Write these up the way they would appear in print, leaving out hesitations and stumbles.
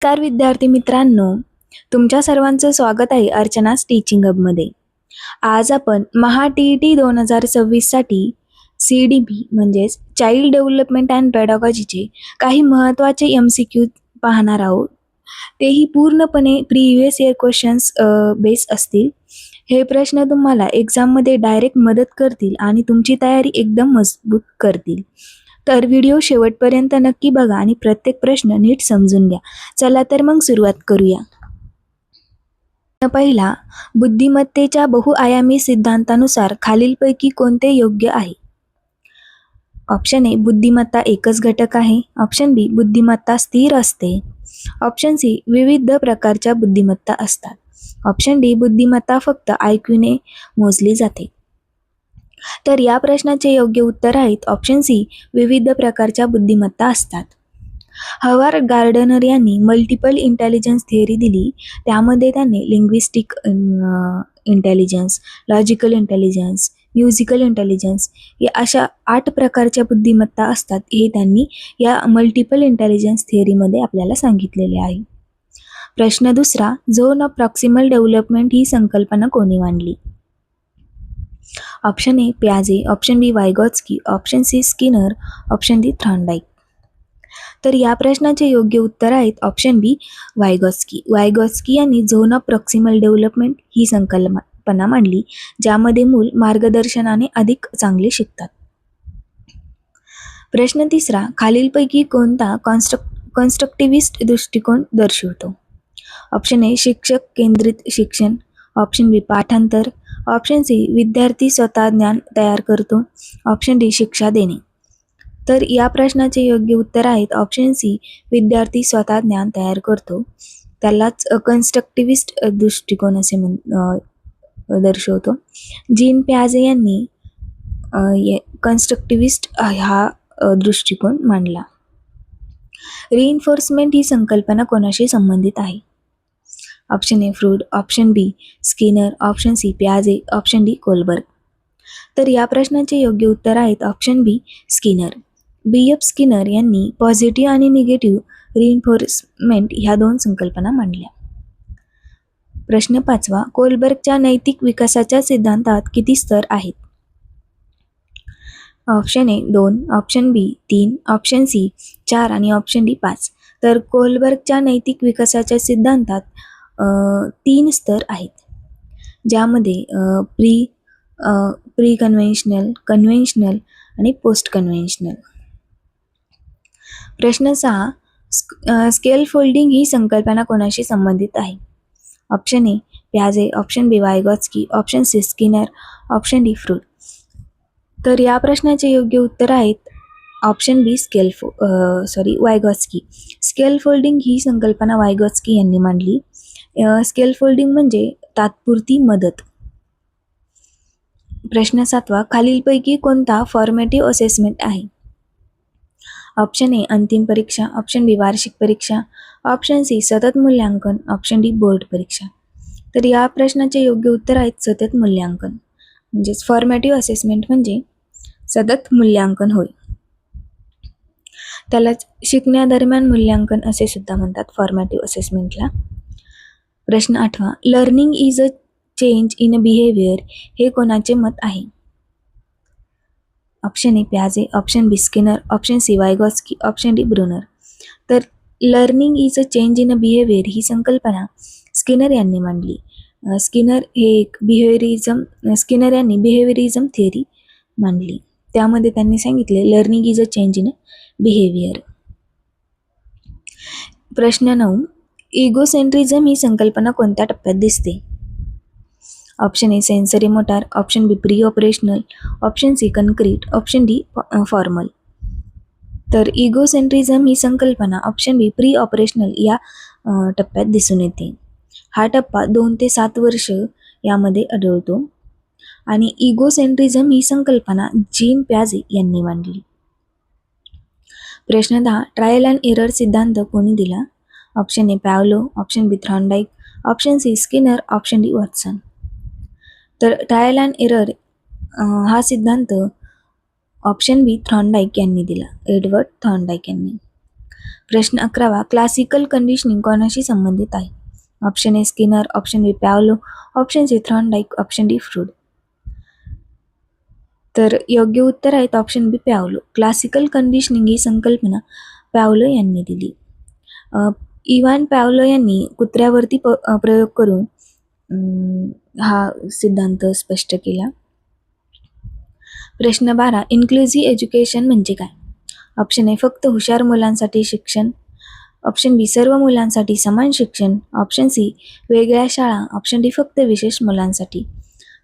नमस्कार विद्यार्थी मित्रांनो, तुमच्या सर्वांचं स्वागत आहे अर्चना's टीचिंग हबमध्ये. आज आपण महा-टी-ई-टी 2026 साठी CDP म्हणजेच चाइल्ड डेव्हलपमेंट अँड पेडागॉजीचे काही महत्त्वाचे MCQ पाहणार आहोत. तेही पूर्णपणे प्रिव्हियस इयर क्वेश्चन्स बेस असतील. हे प्रश्न तुम्हाला एक्झाममध्ये डायरेक्ट मदत करतील आणि तुमची तयारी एकदम मजबूत करतील. तर व्हिडिओ शेवटपर्यंत नक्की बघा आणि प्रत्येक प्रश्न नीट समजून घ्या. चला तर मग सुरुवात करूया. पहिला, बुद्धिमत्तेच्या बहुआयामी सिद्धांतानुसार खालीलपैकी कोणते योग्य आहे? ऑप्शन ए, बुद्धिमत्ता एकच घटक आहे. ऑप्शन बी, बुद्धिमत्ता स्थिर असते. ऑप्शन सी, विविध प्रकारच्या बुद्धिमत्ता असतात. ऑप्शन डी, बुद्धिमत्ता फक्त IQने मोजली जाते. तर या प्रश्नाचे योग्य उत्तर आहेत ऑप्शन सी, विविध प्रकारच्या बुद्धिमत्ता असतात. हॉवर्ड गार्डनर यांनी मल्टिपल इंटेलिजन्स थिअरी दिली. त्यामध्ये त्यांनी linguistic intelligence, logical intelligence, musical intelligence या अशा 8 प्रकारच्या बुद्धिमत्ता असतात हे त्यांनी या मल्टिपल इंटेलिजन्स थिअरीमध्ये आपल्याला सांगितलेले आहे. प्रश्न दुसरा, झोन ऑफ प्रॉक्सिमल डेव्हलपमेंट ही संकल्पना कोणी मांडली? ऑप्शन ए, प्याजे. Option B, Vygotsky. Option C, Skinner. Option D, Thorndike. तर या प्रश्नाचे योग्य उत्तर आहेत ऑप्शन बी, वायगॉत्स्की. वायगॉत्स्की यांनी झोन ऑफ प्रॉक्सिमल डेव्हलपमेंट ही संकल्पना मांडली, ज्यामध्ये मूल मार्गदर्शनाने अधिक चांगले शिकतात. प्रश्न तिसरा, खालीलपैकी कोणता कॉन्स्ट्रक्टिव्हिस्ट दृष्टिकोन दर्शवतो? ऑप्शन ए, शिक्षक केंद्रित शिक्षण. ऑप्शन बी, पाठांतर. ऑप्शन सी, विद्यार्थी स्वतः ज्ञान तयार करतो. ऑप्शन डी, शिक्षा देणे. तर या प्रश्नाचे योग्य उत्तर आहेत ऑप्शन सी, विद्यार्थी स्वतः ज्ञान तयार करतो. त्यालाच कन्स्ट्रक्टिव्हिस्ट दृष्टिकोन असे दर्शवतो. जीन प्याजे यांनी कन्स्ट्रक्टिव्हिस्ट हा दृष्टिकोन मांडला. रिइन्फोर्समेंट ही संकल्पना कोणाशी संबंधित आहे? Option A, Freud. Option B, Skinner. Option C, प्याजे. Option D, Kohlberg. तर या प्रश्नाचे योग्य उत्तर आहेत option B, Skinner. BF Skinner यांनी पॉझिटिव्ह आणि निगेटिव्ह रिइन्फोर्समेंट ह्या 2 संकल्पना मांडल्या. प्रश्न 5वा, कोलबर्गच्या नैतिक विकासाच्या सिद्धांतात किती स्तर आहेत? Option A, 2. Option B, 3. Option C, 4 आणि ऑप्शन डी, 5. तर कोलबर्गच्या नैतिक विकासाच्या सिद्धांतात 3 स्तर आहेत, ज्यामध्ये प्री कन्व्हेन्शनल, कन्व्हेन्शनल आणि पोस्ट कन्व्हेन्शनल. प्रश्न 6, स्केल फोल्डिंग ही संकल्पना कोणाशी संबंधित आहे? ऑप्शन ए, प्याजे. Option B, Vygotsky. Option C, Skinner. Option D, Freud. तर या प्रश्नाचे योग्य उत्तर आहेत option B, Vygotsky. Scaffolding ही संकल्पना वायगॉत्स्की यांनी मांडली. स्केल फोल्डिंग म्हणजे तात्पुरती मदत. प्रश्न 7वा, खालीलपैकी कोणता फॉर्मेटिव्ह असेसमेंट आहे? ऑप्शन ए, अंतिम परीक्षा. ऑप्शन बी, वार्षिक परीक्षा. ऑप्शन सी, सतत मूल्यांकन. ऑप्शन डी, बोर्ड परीक्षा. तर या प्रश्नाचे योग्य उत्तर आहेत सतत मूल्यांकन. म्हणजेच फॉर्मेटिव्ह असेसमेंट म्हणजे सतत मूल्यांकन होय. त्यालाच शिकण्यादरम्यान मूल्यांकन असे सुद्धा म्हणतात फॉर्मेटिव्ह असेसमेंटला. प्रश्न 8वा, learning is a change in a behaviour हे कोणाचे मत आहे? ऑप्शन ए, प्याजे. Option B, Skinner. Option C, Vygotsky. Option D, Bruner. तर learning is a change in a behaviour ही संकल्पना स्किनर यांनी मांडली. स्किनर यांनी बिहेवियरिझम थिअरी मांडली. त्यामध्ये त्यांनी सांगितले learning is a change in a behaviour. प्रश्न 9, इगोसेंट्रिझम ही संकल्पना कोणत्या टप्प्यात दिसते? Option A, sensory motor. Option B, pre operational. Option C, concrete. Option D, formal. तर इगोसेंट्रिझम ही संकल्पना ऑप्शन बी, प्री ऑपरेशनल या टप्प्यात दिसून येते. हा टप्पा 2 ते 7 वर्ष यामध्ये आढळतो आणि इगोसेंट्रिझम ही संकल्पना जीन प्याजे यांनी मांडली. प्रश्न 10, ट्रायल अँड एरर सिद्धांत कोणी दिला? Option A, Pavlov. Option B, Thorndike. Option C, Skinner. Option D, Watson. तर ट्रायल अँड एरर हा सिद्धांत ऑप्शन बी, थॉर्नडाईक यांनी दिला, एडवर्ड थॉर्नडाईक यांनी. प्रश्न 11 क्लासिकल कंडिशनिंग कोणाशी संबंधित आहे? Option A Skinner, option B Pavlov, option C Thorndike, option D Freud. तर योग्य उत्तर आहेत option B Pavlov. Classical conditioning ही संकल्पना पॅवलो यांनी दिली. इव्हान पॅवलो यांनी कुत्र्यावरती प्रयोग करून हा सिद्धांत स्पष्ट केला. प्रश्न 12 इन्क्लुझिव्ह एज्युकेशन म्हणजे काय? ऑप्शन ए फक्त हुशार मुलांसाठी शिक्षण, ऑप्शन बी सर्व मुलांसाठी समान शिक्षण, ऑप्शन सी वेगळ्या शाळा, ऑप्शन डी फक्त विशेष मुलांसाठी.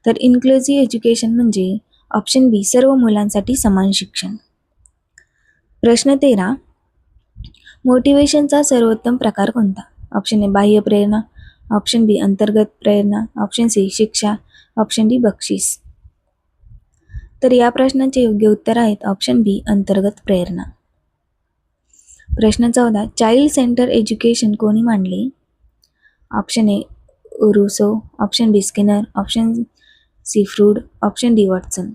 तर इन्क्लुझिव्ह एज्युकेशन म्हणजे ऑप्शन बी सर्व मुलांसाठी समान शिक्षण. प्रश्न 13 मोटिवेशनचा सर्वोत्तम प्रकार कोणता? ऑप्शन ए बाह्य प्रेरणा, ऑप्शन बी अंतर्गत प्रेरणा, ऑप्शन सी शिक्षा, ऑप्शन डी बक्षीस. तर या प्रश्नाचे योग्य उत्तर आहेत ऑप्शन बी अंतर्गत प्रेरणा. प्रश्न 14 चाइल्ड सेंटर एज्युकेशन कोणी मांडले? Option A Rousseau, option B Skinner, option C Freud, option D Watson.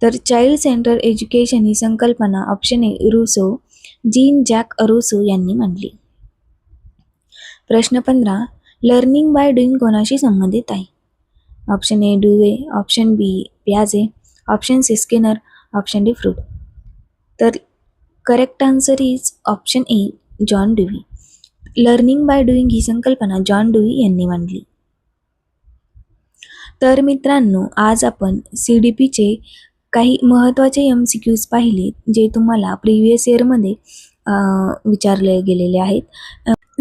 तर चाइल्ड सेंटर एज्युकेशन ही संकल्पना option A Rousseau, Jean Jacques Rousseau यांनी मांडली. प्रश्न 15 लर्निंग बाय डुईंग कोणाशी संबंधित आहे? Option A Dewey, option B पियाजे, option C Skinner, option D Freud. तर correct answer is option A John Dewey. Learning by doing ही संकल्पना जॉन डुवी यांनी मांडली. तर मित्रांनो आज आपण CDPचे काही महत्त्वाचे MCQs पाहिले जे तुम्हाला प्रिव्हियस इयरमध्ये विचारले गेलेले आहेत.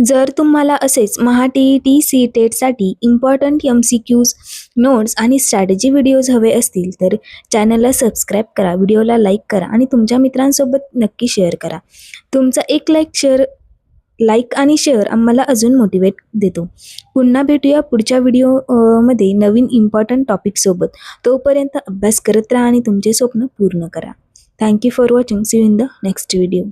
जर तुम्हाला असेच महा TET CTETसाठी इम्पॉर्टंट MCQs, नोट्स आणि स्ट्रॅटेजी व्हिडिओज हवे असतील तर चॅनलला सबस्क्राईब करा, व्हिडिओला लाईक करा आणि तुमच्या मित्रांसोबत नक्की शेअर करा. तुमचा एक लाईक आणि शेअर आम्हाला अजून मोटिवेट देतो. पुन्हा भेटूया पुढच्या व्हिडिओमध्ये नवीन इम्पॉर्टंट टॉपिकसोबत. तोपर्यंत अभ्यास करत राहा आणि तुमचे स्वप्न पूर्ण करा. Thank you for watching. See you in the next video.